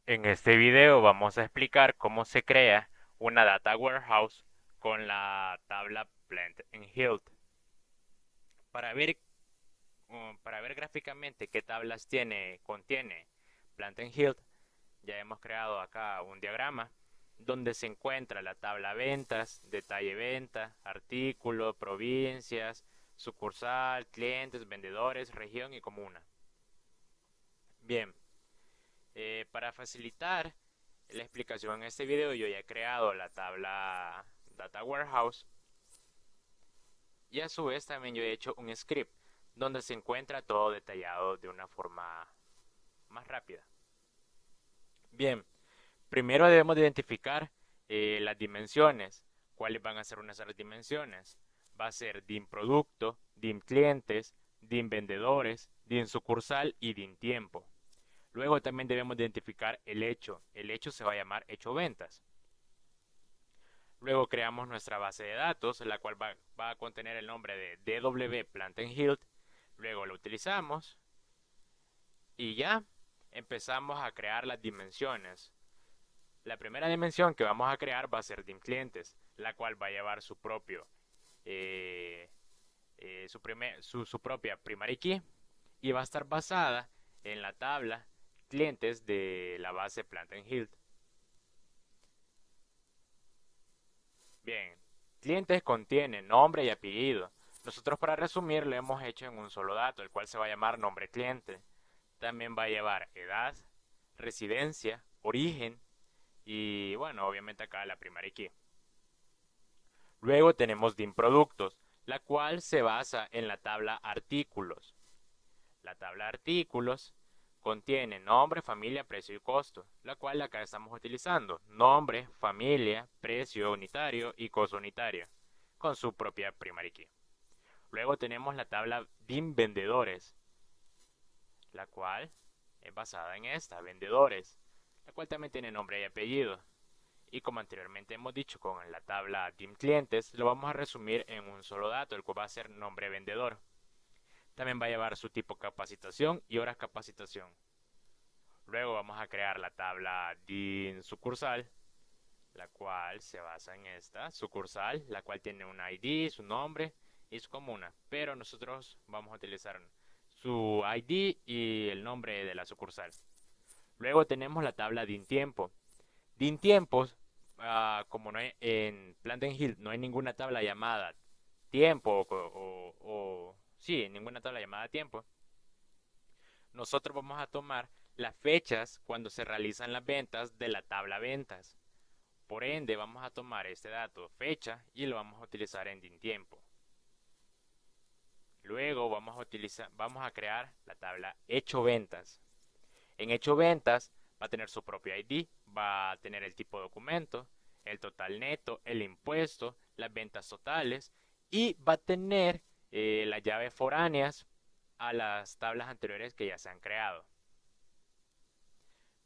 En este video vamos a explicar cómo se crea una data warehouse con la tabla Plant and Hilt. Para ver, para ver gráficamente qué tablas contiene Plant and Hilt, ya hemos creado acá un diagrama donde se encuentra la tabla ventas, detalle venta, artículo, provincias, sucursal, clientes, vendedores, región y comuna. Bien, para facilitar la explicación en este video, yo ya he creado la tabla Data Warehouse y a su vez también yo he hecho un script donde se encuentra todo detallado de una forma más rápida. Bien, primero debemos de identificar las dimensiones. ¿Cuáles van a ser nuestras dimensiones? Va a ser DIM producto, DIM clientes, DIM vendedores, DIM sucursal y DIM tiempo. Luego también debemos de identificar el hecho. El hecho se va a llamar hecho ventas. Luego creamos nuestra base de datos, la cual va a contener el nombre de DW Plant and Hilt. Luego lo utilizamos y ya empezamos a crear las dimensiones. La primera dimensión que vamos a crear va a ser dim clientes, la cual va a llevar su propio eh, su propia primary key y va a estar basada en la tabla clientes de la base Plant and Hilt. Bien, clientes contiene nombre y apellido. Nosotros para resumir lo hemos hecho en un solo dato, el cual se va a llamar nombre cliente. También va a llevar edad, residencia, origen y bueno, obviamente acá la primary key. Luego tenemos DIM productos, la cual se basa en la tabla artículos. La tabla artículos contiene nombre, familia, precio y costo, la cual acá estamos utilizando. Nombre, familia, precio unitario y costo unitario, con su propia primary key. Luego tenemos la tabla DIM vendedores, la cual es basada en esta, vendedores, la cual también tiene nombre y apellido. Y como anteriormente hemos dicho con la tabla DIM clientes, lo vamos a resumir en un solo dato, el cual va a ser nombre vendedor. También va a llevar su tipo capacitación y horas capacitación. Luego vamos a crear la tabla DIN sucursal, la cual se basa en esta sucursal, la cual tiene un ID, su nombre y su comuna. Pero nosotros vamos a utilizar su ID y el nombre de la sucursal. Luego tenemos la tabla DIN tiempo. DIN tiempos, como no hay, en Planten Hill no hay ninguna tabla llamada tiempo sí, ninguna tabla llamada tiempo, nosotros vamos a tomar las fechas cuando se realizan las ventas de la tabla ventas. Por ende, vamos a tomar este dato fecha y lo vamos a utilizar en DIN tiempo. Luego vamos a crear la tabla hecho ventas. En hecho ventas va a tener su propio ID, va a tener el tipo de documento, el total neto, el impuesto, las ventas totales y va a tener las llaves foráneas a las tablas anteriores que ya se han creado.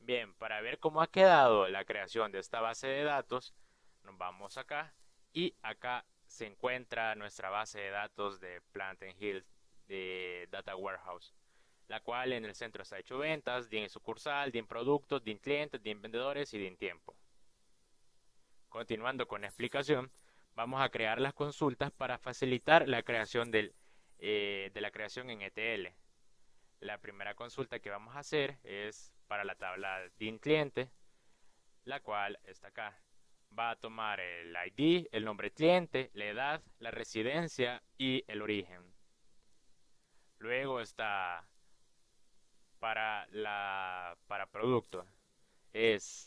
Bien, para ver cómo ha quedado la creación de esta base de datos, nos vamos acá y acá se encuentra nuestra base de datos de Plant and Hill de Data Warehouse, la cual en el centro está hecho ventas, DIN sucursal, DIN productos, DIN clientes, DIN vendedores y DIN tiempo. Continuando con la explicación, vamos a crear las consultas para facilitar la creación de la creación en ETL. La primera consulta que vamos a hacer es para la tabla DIN cliente, la cual está acá. Va a tomar el ID, el nombre cliente, la edad, la residencia y el origen. Luego está para producto. Es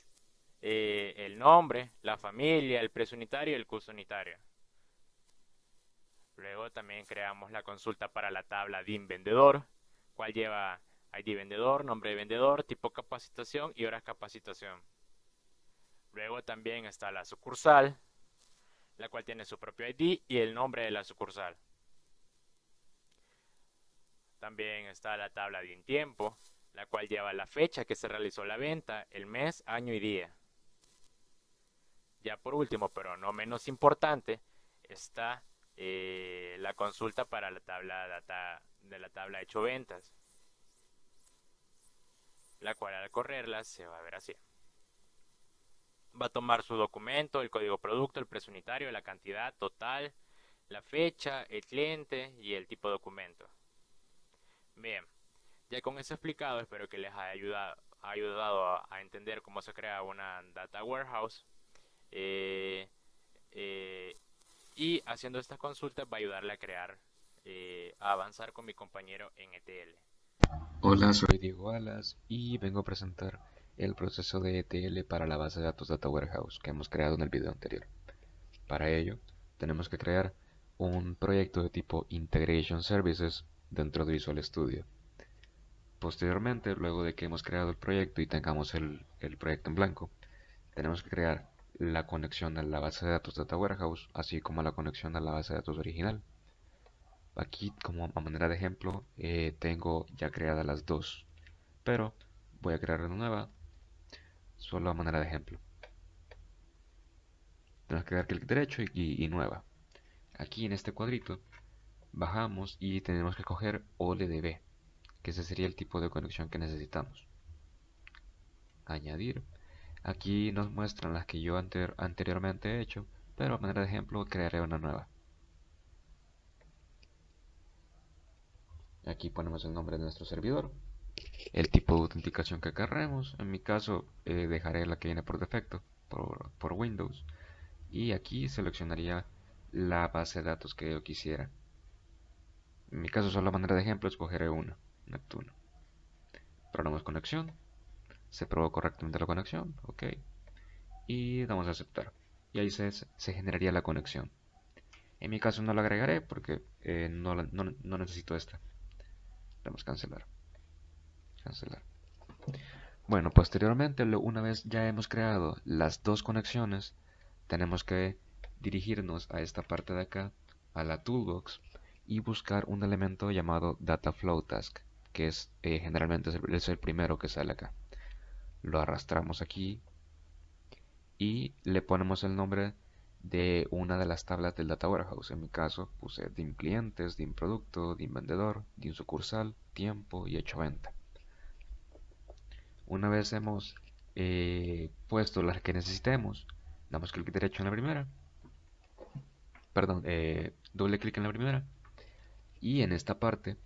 el nombre, la familia, el precio unitario y el costo unitario. Luego también creamos la consulta para la tabla DIN vendedor, cual lleva ID vendedor, nombre de vendedor, tipo capacitación y horas capacitación. Luego también está la sucursal, la cual tiene su propio ID y el nombre de la sucursal. También está la tabla de en tiempo, la cual lleva la fecha que se realizó la venta, el mes, año y día. Ya por último, pero no menos importante, está la consulta para la tabla hecho ventas. la cual al correrla se va a ver así. Va a tomar su documento, el código producto, el precio unitario, la cantidad total, la fecha, el cliente y el tipo de documento. Bien, ya con eso explicado, espero que les haya ayudado a entender cómo se crea una data warehouse. Eh, eh, y haciendo estas consultas va a ayudarle a crear, a avanzar con mi compañero en ETL. Hola, soy Diego Alas y vengo a presentar el proceso de ETL para la base de datos Data Warehouse que hemos creado en el video anterior. Para ello, tenemos que crear un proyecto de tipo Integration Services dentro de Visual Studio. Posteriormente, luego de que hemos creado el proyecto y tengamos el proyecto en blanco, tenemos que crear la conexión a la base de datos Data Warehouse, así como la conexión a la base de datos original. Aquí, como a manera de ejemplo, tengo ya creadas las dos, pero voy a crear una nueva solo a manera de ejemplo. Tenemos que dar clic derecho y nueva. Aquí en este cuadrito bajamos y tenemos que coger OLDB, que ese sería el tipo de conexión que necesitamos. Añadir. Aquí nos muestran las que yo anteriormente he hecho, pero a manera de ejemplo crearé una nueva. Aquí ponemos el nombre de nuestro servidor, el tipo de autenticación que querremos. En mi caso dejaré la que viene por defecto, por Windows. Y aquí seleccionaría la base de datos que yo quisiera. En mi caso, solo a manera de ejemplo, escogeré una, Neptuno. Probamos conexión, se probó correctamente la conexión, ok, y damos a aceptar. Y ahí se generaría la conexión. En mi caso no la agregaré porque no necesito esta. Damos cancelar, cancelar. Bueno, posteriormente, una vez ya hemos creado las dos conexiones, tenemos que dirigirnos a esta parte de acá, a la toolbox, y buscar un elemento llamado DataFlowTask, que generalmente es el primero que sale acá. Lo arrastramos aquí y le ponemos el nombre de una de las tablas del Data Warehouse. En mi caso puse DIM clientes, DIM producto, DIM vendedor, DIM sucursal, tiempo y hecho venta. Una vez hemos puesto las que necesitemos, damos clic derecho en la primera, perdón, doble clic en la primera, y en esta parte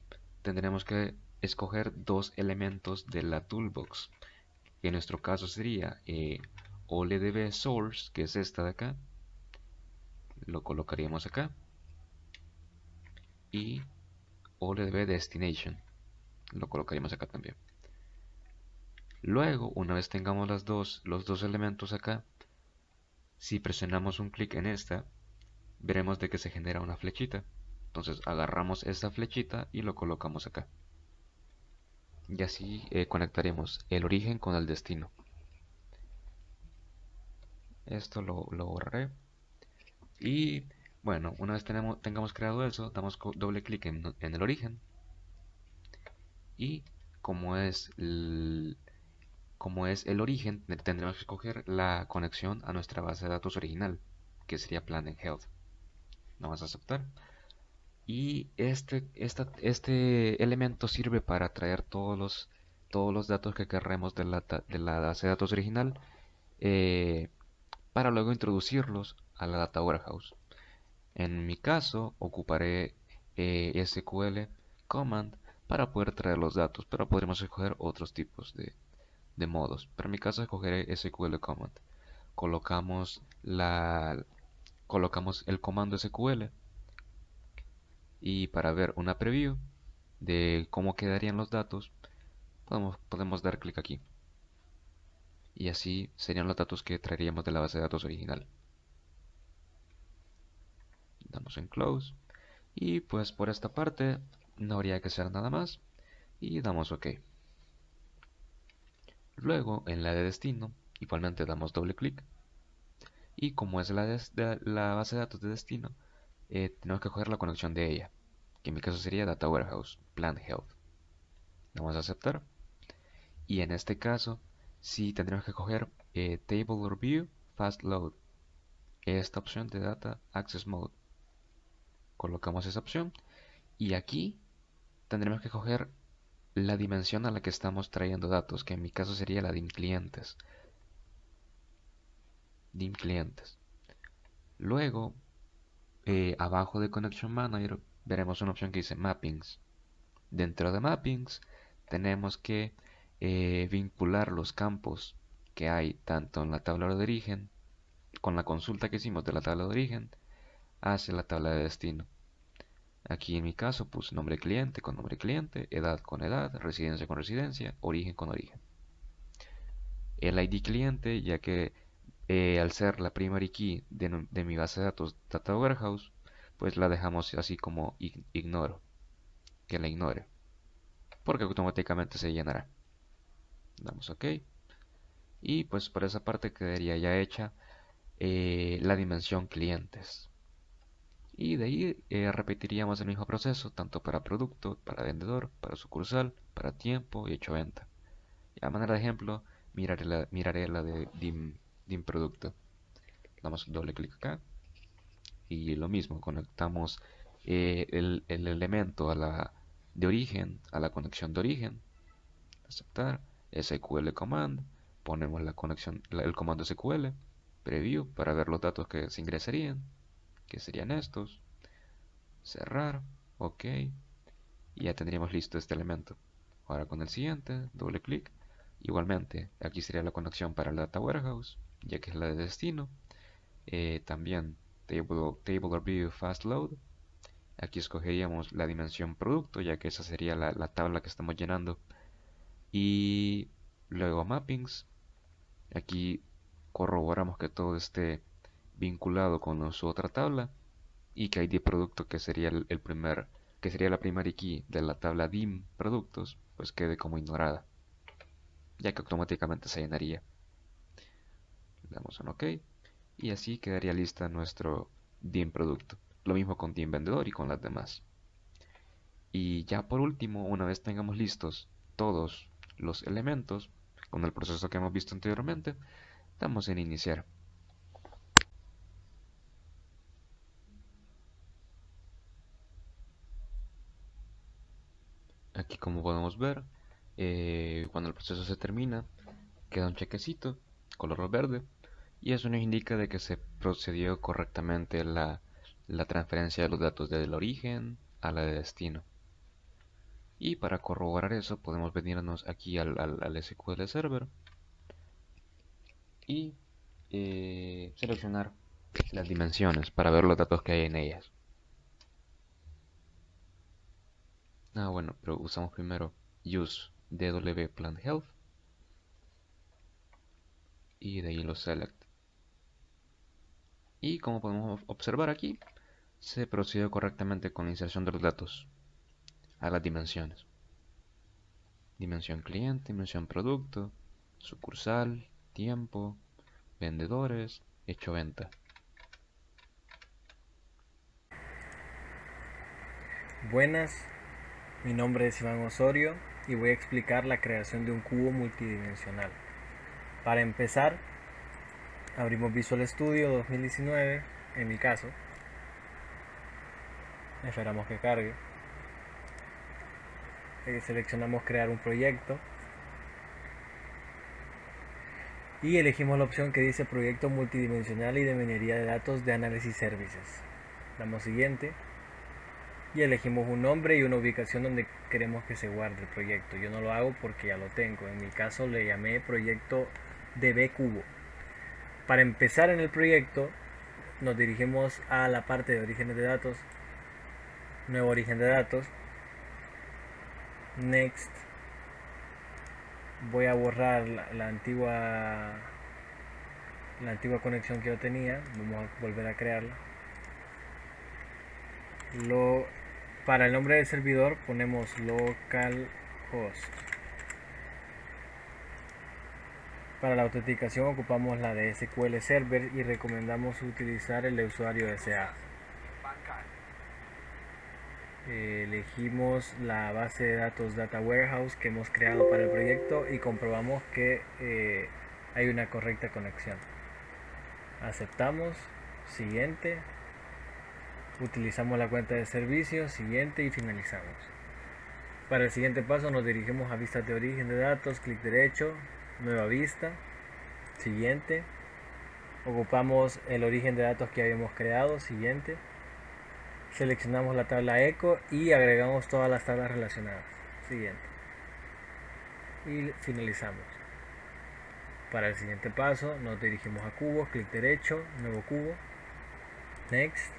tendremos que escoger dos elementos de la toolbox, que en nuestro caso sería OLDB source, que es esta de acá, lo colocaríamos acá, y OLDB destination, lo colocaríamos acá también. Luego, una vez tengamos los dos elementos acá, si presionamos un clic en esta, veremos de que se genera una flechita. Entonces agarramos esta flechita y lo colocamos acá. Y así conectaremos el origen con el destino. Esto lo borraré. Y bueno, una vez tengamos creado eso, damos doble clic en el origen. Y como es el origen, tendremos que escoger la conexión a nuestra base de datos original, que sería Planet Health. Vamos a aceptar. Y este elemento sirve para traer todos los datos que querremos de la base de datos original, eh, para luego introducirlos a la Data Warehouse. En mi caso, ocuparé SQL command para poder traer los datos, pero podremos escoger otros tipos de modos. Pero en mi caso, escogeré SQL command. Colocamos, colocamos el comando SQL y para ver una preview de cómo quedarían los datos, podemos dar clic aquí. Y así serían los datos que traeríamos de la base de datos original. Damos en Close. Y pues por esta parte no habría que hacer nada más. Y damos OK. Luego en la de destino, igualmente damos doble clic. Y como es la base de datos de destino, tenemos que coger la conexión de ella. Que en mi caso sería Data Warehouse, Plan Health. Damos a aceptar. Y en este caso, sí tendremos que coger Table or View Fast Load. Esta opción de Data Access Mode. Colocamos esa opción. Y aquí tendremos que coger la dimensión a la que estamos trayendo datos, que en mi caso sería la dim clientes. Dim clientes. Luego, abajo de Connection Manager, veremos una opción que dice Mappings. Dentro de Mappings, tenemos que vincular los campos que hay tanto en la tabla de origen, con la consulta que hicimos de la tabla de origen, hacia la tabla de destino. Aquí en mi caso puse nombre cliente con nombre cliente, edad con edad, residencia con residencia, origen con origen. El ID cliente, ya que al ser la primary key de mi base de datos Data Warehouse, pues la dejamos así como ignoro, que la ignore, porque automáticamente se llenará. Damos OK. Y pues por esa parte quedaría ya hecha la dimensión clientes. Y de ahí repetiríamos el mismo proceso, tanto para producto, para vendedor, para sucursal, para tiempo y hecho venta. Y a manera de ejemplo, miraré la de dim producto. Damos doble clic acá. Y lo mismo, conectamos el elemento de origen a la conexión de origen. Aceptar. SQL command. Ponemos la conexión, el comando SQL. Preview para ver los datos que se ingresarían, que serían estos. Cerrar, OK, y ya tendríamos listo este elemento. Ahora con el siguiente, doble clic, igualmente aquí sería la conexión para el Data Warehouse, ya que es la de destino. También Table View Fast Load, aquí escogeríamos la dimensión producto, ya que esa sería la tabla que estamos llenando. Y luego Mappings, aquí corroboramos que todo esté vinculado con su otra tabla, y que ID producto, que sería que sería la primary key de la tabla dim productos, pues quede como ignorada, ya que automáticamente se llenaría. Le damos un OK y así quedaría lista nuestro dim producto. Lo mismo con dim vendedor y con las demás. Y ya por último, una vez tengamos listos todos los elementos con el proceso que hemos visto anteriormente, damos en iniciar. Aquí, como podemos ver, cuando el proceso se termina, queda un chequecito color verde y eso nos indica de que se procedió correctamente la transferencia de los datos desde el origen a la de destino. Y para corroborar eso podemos venirnos aquí al SQL Server y seleccionar las dimensiones para ver los datos que hay en ellas. Bueno, pero usamos primero use dw plant health y de ahí lo select. Y como podemos observar aquí, se procedió correctamente con la inserción de los datos a las dimensiones. Dimensión cliente, dimensión producto, sucursal, tiempo, vendedores, hecho venta. Buenas, mi nombre es Iván Osorio y voy a explicar la creación de un cubo multidimensional. Para empezar, abrimos Visual Studio 2019, en mi caso. Esperamos que cargue. Seleccionamos crear un proyecto y elegimos la opción que dice proyecto multidimensional y de minería de datos de Analysis Services. Damos siguiente y elegimos un nombre y una ubicación donde queremos que se guarde el proyecto. Yo no lo hago porque ya lo tengo. En mi caso le llamé proyecto DB Cubo. Para empezar en el proyecto nos dirigimos a la parte de orígenes de datos, nuevo origen de datos, next. Voy a borrar la antigua conexión que yo tenía, vamos a volver a crearla. Para el nombre del servidor ponemos localhost. Para la autenticación ocupamos la de SQL Server y recomendamos utilizar el de usuario SA. Elegimos la base de datos Data Warehouse que hemos creado para el proyecto y comprobamos que hay una correcta conexión. Aceptamos, siguiente, utilizamos la cuenta de servicio, siguiente y finalizamos. Para el siguiente paso nos dirigimos a vistas de origen de datos, clic derecho, nueva vista, siguiente. Ocupamos el origen de datos que habíamos creado, siguiente. Seleccionamos la tabla eco y agregamos todas las tablas relacionadas, siguiente. Y finalizamos. Para el siguiente paso nos dirigimos a cubos, clic derecho, nuevo cubo, next.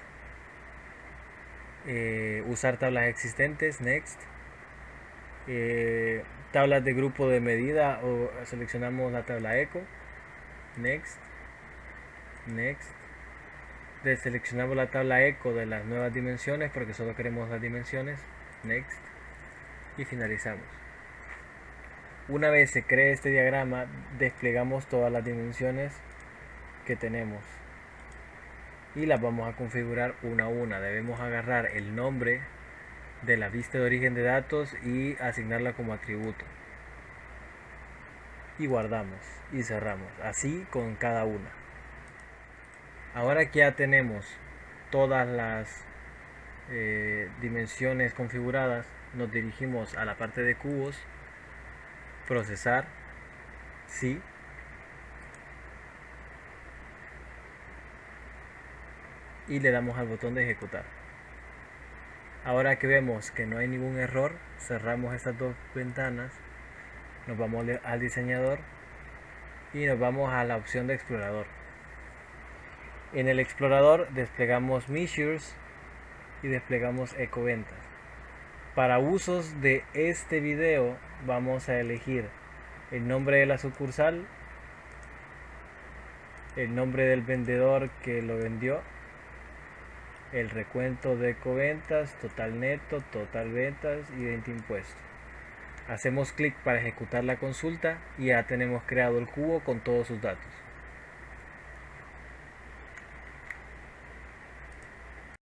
Usar tablas existentes, next. Tablas de grupo de medida, o seleccionamos la tabla eco, next, next. Deseleccionamos la tabla eco de las nuevas dimensiones porque solo queremos las dimensiones, next, y finalizamos. Una vez se cree este diagrama, desplegamos todas las dimensiones que tenemos y las vamos a configurar una a una. Debemos agarrar el nombre de la vista de origen de datos y asignarla como atributo. Y guardamos y cerramos, así con cada una. Ahora que ya tenemos todas las dimensiones configuradas, nos dirigimos a la parte de cubos, procesar, sí, y le damos al botón de ejecutar. Ahora que vemos que no hay ningún error, cerramos estas dos ventanas, nos vamos al diseñador y nos vamos a la opción de explorador. En el explorador desplegamos Measures y desplegamos Ecoventas. Para usos de este video vamos a elegir el nombre de la sucursal, el nombre del vendedor que lo vendió, el recuento de Ecoventas, total neto, total ventas y 20 impuestos. Hacemos clic para ejecutar la consulta y ya tenemos creado el cubo con todos sus datos.